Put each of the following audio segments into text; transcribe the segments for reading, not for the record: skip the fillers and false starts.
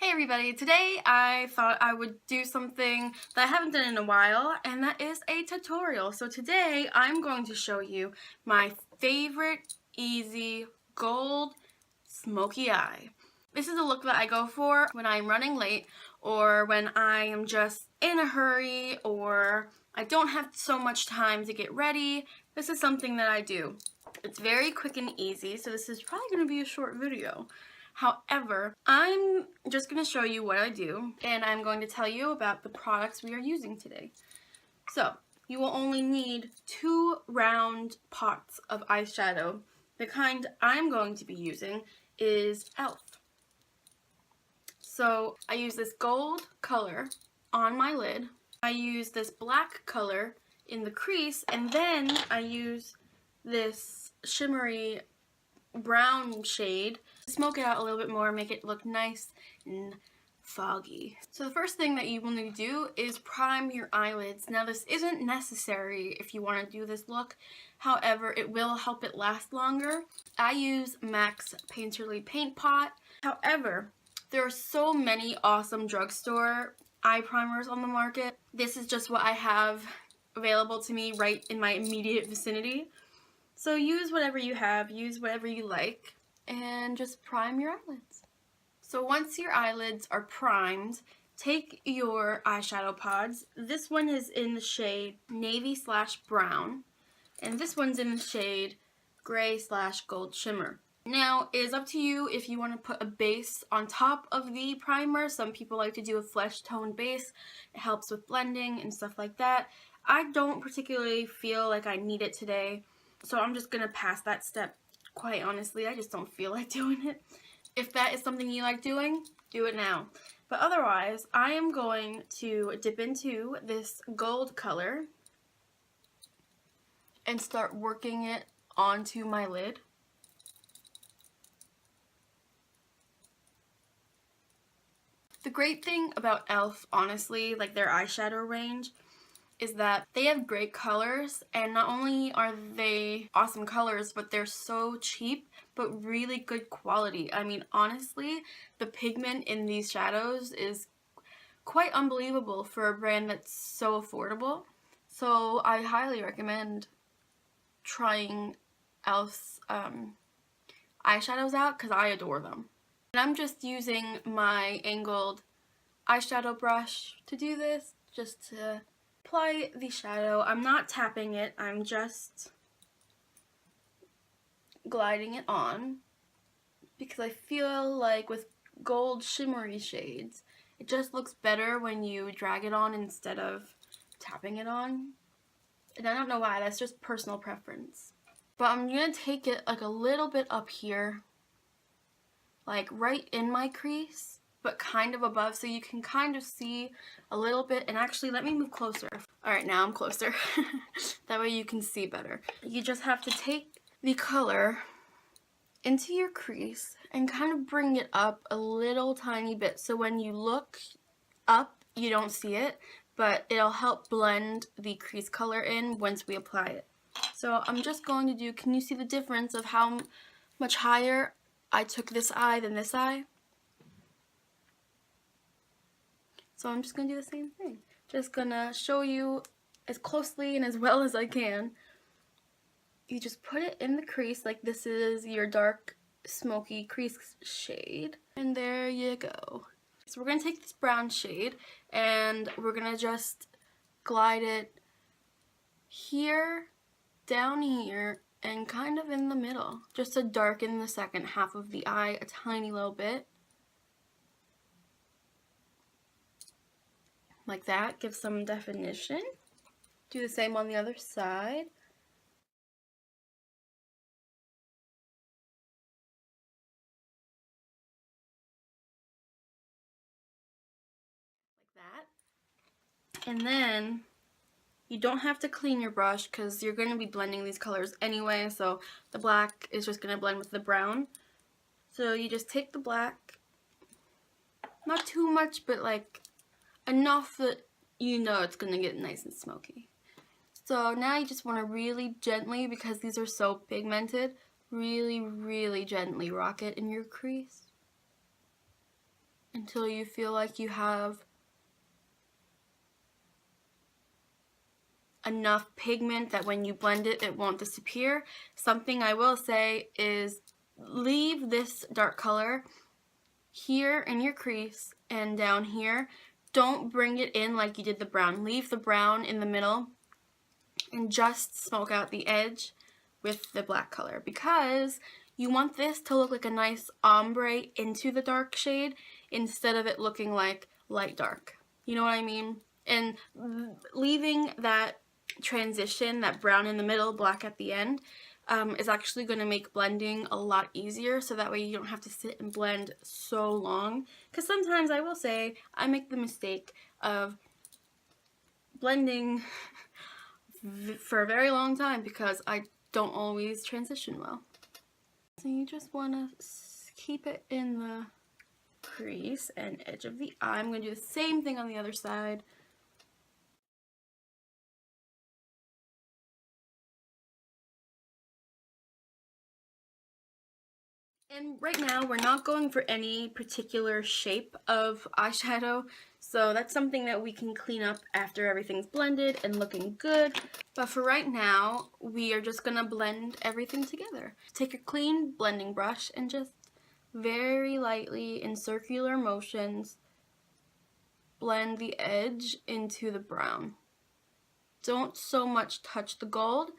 Hey everybody, today I thought I would do something that I haven't done in a while, and that is a tutorial. So today I'm going to show you my favorite easy gold smoky eye. This is a look that I go for when I'm running late or when I am just in a hurry or I don't have so much time to get ready. This is something that I do. It's very quick and easy, so this is probably going to be a short video. However, I'm just going to show you what I do, and I'm going to tell you about the products we are using today. So, you will only need 2 round pots of eyeshadow. The kind I'm going to be using is e.l.f. So, I use this gold color on my lid. I use this black color in the crease, and then I use this shimmery brown shade to smoke it out a little bit more, make it look nice and foggy. So the first thing that you will need to do is prime your eyelids. Now this isn't necessary if you want to do this look, however it will help it last longer. I use MAC's Painterly Paint Pot. However, there are so many awesome drugstore eye primers on the market. This is just what I have available to me right in my immediate vicinity. So use whatever you have, use whatever you like, and just prime your eyelids. So once your eyelids are primed, take your eyeshadow pods. This one is in the shade navy/brown, and this one's in the shade gray/gold shimmer. Now, it is up to you if you want to put a base on top of the primer. Some people like to do a flesh tone base. It helps with blending and stuff like that. I don't particularly feel like I need it today, so I'm just going to pass that step, quite honestly. I just don't feel like doing it. If that is something you like doing, do it now. But otherwise, I am going to dip into this gold color and start working it onto my lid. The great thing about e.l.f., honestly, like their eyeshadow range, is that they have great colors, and not only are they awesome colors, but they're so cheap, but really good quality. I mean, honestly, the pigment in these shadows is quite unbelievable for a brand that's so affordable. So I highly recommend trying e.l.f.'s eyeshadows out, because I adore them. And I'm just using my angled eyeshadow brush to do this, just to apply the shadow. I'm not tapping it, I'm just gliding it on, because I feel like with gold shimmery shades, it just looks better when you drag it on instead of tapping it on. And I don't know why, that's just personal preference. But I'm going to take it like a little bit up here, like right in my crease, but kind of above, so you can kind of see a little bit. And actually, let me move closer. Alright, now I'm closer. That way you can see better. You just have to take the color into your crease and kind of bring it up a little tiny bit, so when you look up, you don't see it, but it'll help blend the crease color in once we apply it. So I'm just going to do, can you see the difference of how much higher I took this eye than this eye? So I'm just going to do the same thing. Just going to show you as closely and as well as I can. You just put it in the crease, like this is your dark smoky crease shade. And there you go. So we're going to take this brown shade and we're going to just glide it here, down here, and kind of in the middle, just to darken the second half of the eye a tiny little bit. Like that, give some definition. Do the same on the other side. Like that. And then you don't have to clean your brush because you're going to be blending these colors anyway, so the black is just going to blend with the brown. So you just take the black, not too much, but like enough that you know it's going to get nice and smoky. So now you just want to really gently, because these are so pigmented, really, really gently rock it in your crease. until you feel like you have enough pigment that when you blend it, it won't disappear. Something I will say is leave this dark color here in your crease and down here. Don't bring it in like you did the brown. Leave the brown in the middle and just smoke out the edge with the black color, because you want this to look like a nice ombre into the dark shade instead of it looking like light dark. You know what I mean? And leaving that transition, that brown in the middle, black at the end, is actually going to make blending a lot easier, so that way you don't have to sit and blend so long. Because sometimes, I will say, I make the mistake of blending for a very long time because I don't always transition well. So you just want to keep it in the crease and edge of the eye. I'm going to do the same thing on the other side. And right now, we're not going for any particular shape of eyeshadow, so that's something that we can clean up after everything's blended and looking good. But for right now, we are just going to blend everything together. Take a clean blending brush and just very lightly, in circular motions, blend the edge into the brown. Don't so much touch the gold,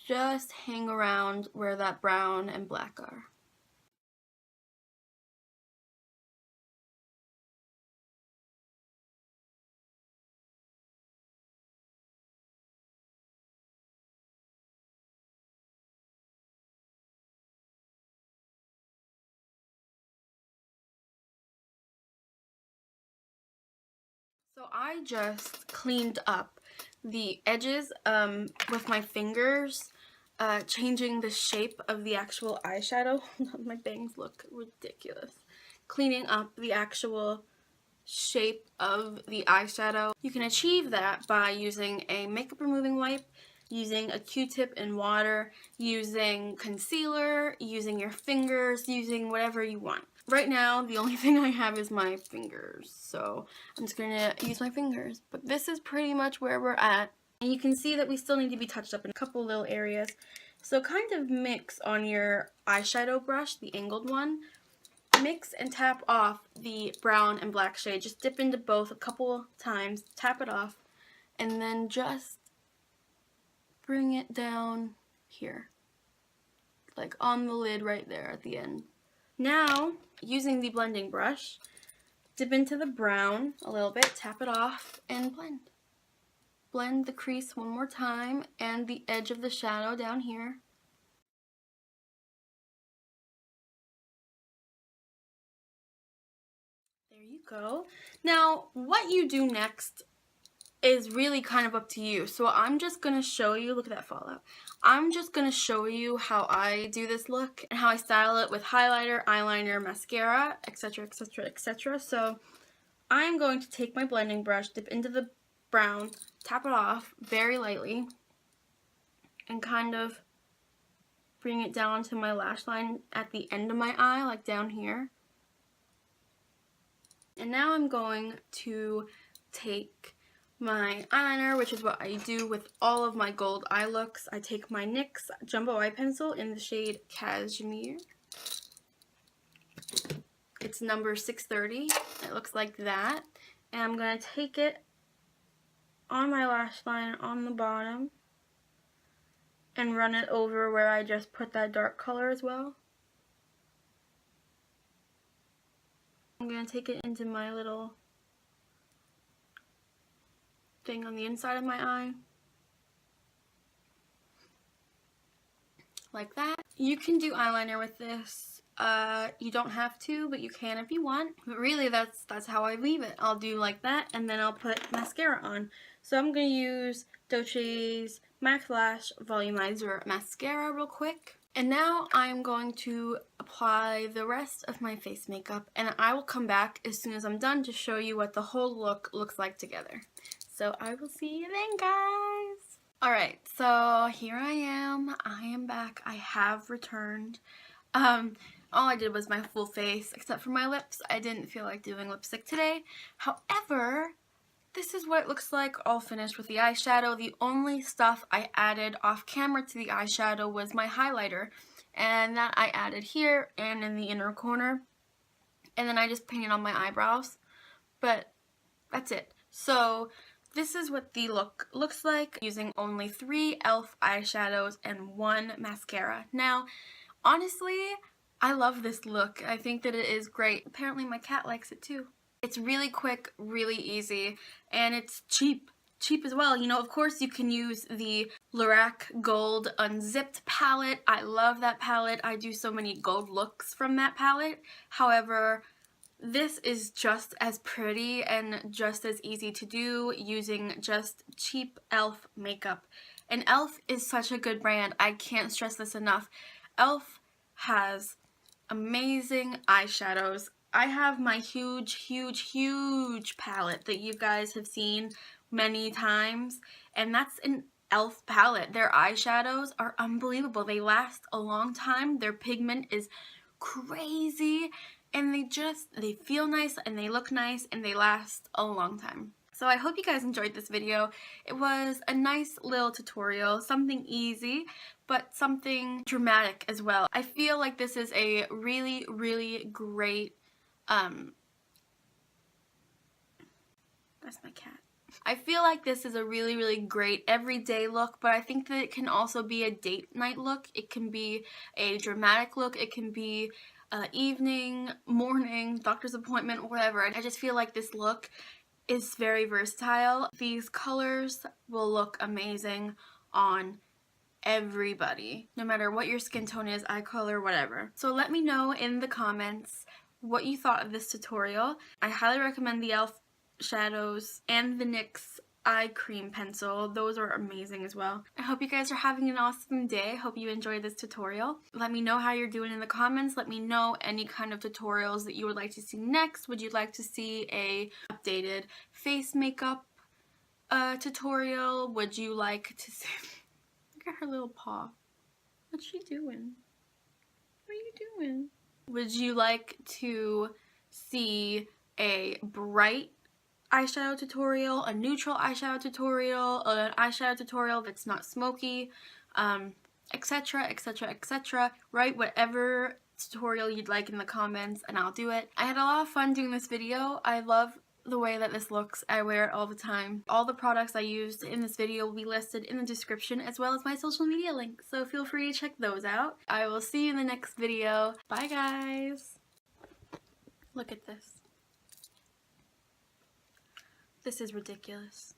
just hang around where that brown and black are. So I just cleaned up the edges with my fingers, changing the shape of the actual eyeshadow. My bangs look ridiculous. Cleaning up the actual shape of the eyeshadow. You can achieve that by using a makeup removing wipe, using a Q-tip and water, using concealer, using your fingers, using whatever you want. Right now, the only thing I have is my fingers, so I'm just going to use my fingers. But this is pretty much where we're at. And you can see that we still need to be touched up in a couple little areas. So kind of mix on your eyeshadow brush, the angled one. Mix and tap off the brown and black shade. Just dip into both a couple times, tap it off, and then just bring it down here. Like on the lid right there at the end. Now, using the blending brush, dip into the brown a little bit, tap it off, and blend. Blend the crease one more time and the edge of the shadow down here. There you go. Now, what you do next is really kind of up to you. So I'm just going to show you, look at that fallout. I'm just going to show you how I do this look and how I style it with highlighter, eyeliner, mascara, etc, etc, etc. So I'm going to take my blending brush, dip into the brown, tap it off very lightly, and kind of bring it down to my lash line at the end of my eye, like down here. And now I'm going to take my eyeliner, which is what I do with all of my gold eye looks. I take my NYX Jumbo Eye Pencil in the shade Cashmere. It's number 630. It looks like that. And I'm going to take it on my lash line on the bottom and run it over where I just put that dark color as well. I'm going to take it into my little thing on the inside of my eye. Like that. You can do eyeliner with this. You don't have to, but you can if you want. But really, that's how I leave it. I'll do like that, and then I'll put mascara on. So I'm going to use Doucce's Maxlash Volumizer Mascara real quick. And now I'm going to apply the rest of my face makeup, and I will come back as soon as I'm done to show you what the whole look looks like together. So I will see you then, guys. Alright, so here I am. I am back. I have returned. all I did was my full face, except for my lips. I didn't feel like doing lipstick today. However, this is what it looks like all finished with the eyeshadow. The only stuff I added off camera to the eyeshadow was my highlighter, and that I added here and in the inner corner, and then I just painted on my eyebrows, but that's it. So this is what the look looks like using only 3 e.l.f. eyeshadows and 1 mascara. Now, honestly, I love this look. I think that it is great. Apparently my cat likes it too. It's really quick, really easy, and it's cheap. Cheap as well. You know, of course you can use the Lorac Gold Unzipped palette. I love that palette. I do so many gold looks from that palette. However, this is just as pretty and just as easy to do using just cheap e.l.f. makeup. And e.l.f. is such a good brand. I can't stress this enough. e.l.f. has amazing eyeshadows. I have my huge palette that you guys have seen many times, and that's an e.l.f. palette. Their eyeshadows are unbelievable. They last a long time. Their pigment is crazy, and they feel nice, and they look nice, and they last a long time. So I hope you guys enjoyed this video. It was a nice little tutorial, something easy, but something dramatic as well. I feel like this is a really great, that's my cat. I feel like this is a really great everyday look, but I think that it can also be a date night look. It can be a dramatic look. It can be evening, morning, doctor's appointment, whatever. I just feel like this look is very versatile. These colors will look amazing on everybody, no matter what your skin tone is, eye color, whatever. So let me know in the comments what you thought of this tutorial. I highly recommend the e.l.f. shadows and the NYX eye cream pencil. Those are amazing as well. I hope you guys are having an awesome day. Hope you enjoyed this tutorial. Let me know how you're doing in the comments. Let me know any kind of tutorials that you would like to see next. Would you like to see a updated face makeup tutorial? Would you like to see... Look at her little paw. What's she doing? What are you doing? Would you like to see a bright eyeshadow tutorial, a neutral eyeshadow tutorial, an eyeshadow tutorial that's not smoky, etc, etc. Write whatever tutorial you'd like in the comments and I'll do it. I had a lot of fun doing this video. I love the way that this looks. I wear it all the time. All the products I used in this video will be listed in the description, as well as my social media links, so feel free to check those out. I will see you in the next video. Bye guys! Look at this. This is ridiculous.